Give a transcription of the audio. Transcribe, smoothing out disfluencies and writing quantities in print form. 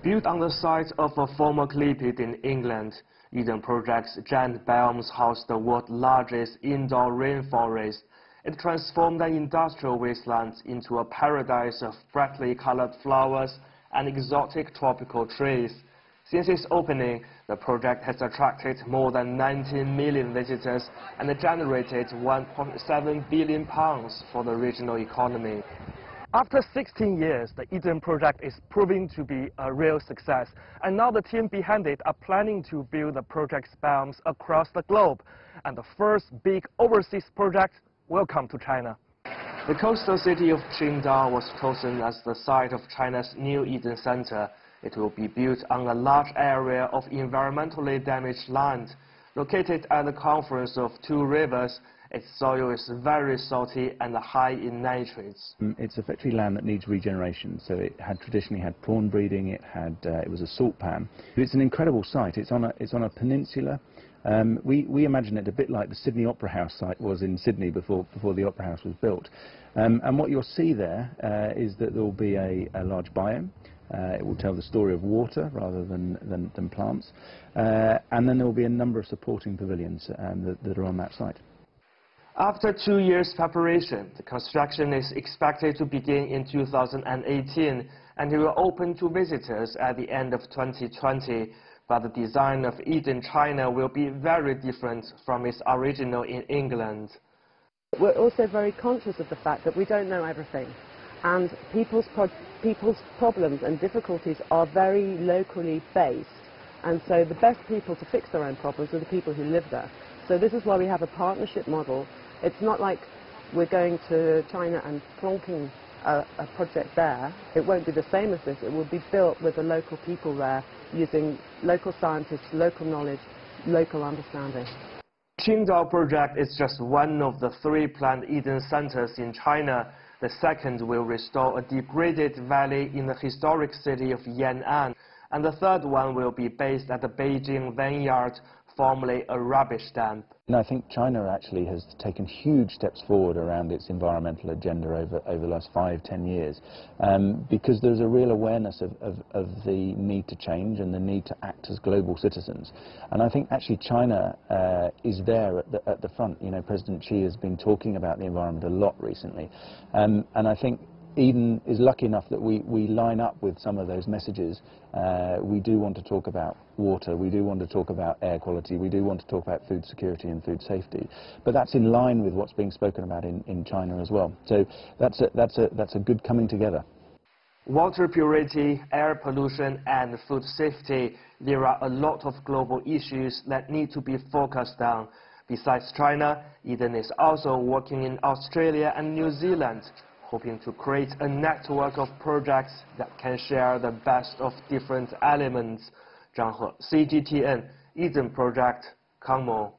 Built on the site of a former cliff pit in England, Eden Project's giant biomes house the world's largest indoor rainforest. It transformed an industrial wasteland into a paradise of brightly colored flowers and exotic tropical trees. Since its opening, the project has attracted more than 19 million visitors and generated £1.7 billion for the regional economy. After 16 years, the Eden Project is proving to be a real success, and now the team behind it are planning to build the project's biomes across the globe, and the first big overseas project will come to China. The coastal city of Qingdao was chosen as the site of China's new Eden Center. It will be built on a large area of environmentally damaged land. Located at the confluence of two rivers, its soil is very salty and high in nitrates. It's effectively land that needs regeneration. So it had traditionally had prawn breeding. It was a salt pan. It's an incredible site. It's on a peninsula. We imagine it a bit like the Sydney Opera House site was in Sydney before the Opera House was built. And what you'll see there is that there will be a large biome. It will tell the story of water rather than plants. And then there will be a number of supporting pavilions that are on that site. After 2 years preparation, the construction is expected to begin in 2018, and it will open to visitors at the end of 2020. But the design of Eden China will be very different from its original in England. We're also very conscious of the fact that we don't know everything, and people's problems and difficulties are very locally based, and so the best people to fix their own problems are the people who live there. So this is why we have a partnership model. It's not like we're going to China and plonking a project there. It won't be the same as this. It will be built with the local people there, using local scientists, local knowledge, local understanding. Qingdao project is just one of the 3 planned Eden centers in China. The second will restore a degraded valley in the historic city of Yan'an, and the third one will be based at the Beijing vineyard, formerly a rubbish dump. And I think China actually has taken huge steps forward around its environmental agenda over the last 5–10 years, because there's a real awareness of the need to change and the need to act as global citizens. And I think actually China is there at the front. You know, President Xi has been talking about the environment a lot recently, and I think Eden is lucky enough that we line up with some of those messages. We do want to talk about water, we do want to talk about air quality, we do want to talk about food security and food safety, but that's in line with what's being spoken about in China as well. So that's a good coming together. Water purity, air pollution and food safety, there are a lot of global issues that need to be focused on. Besides China, Eden is also working in Australia and New Zealand, hoping to create a network of projects that can share the best of different elements. Zhang He, CGTN, Eden Project, Kangmo.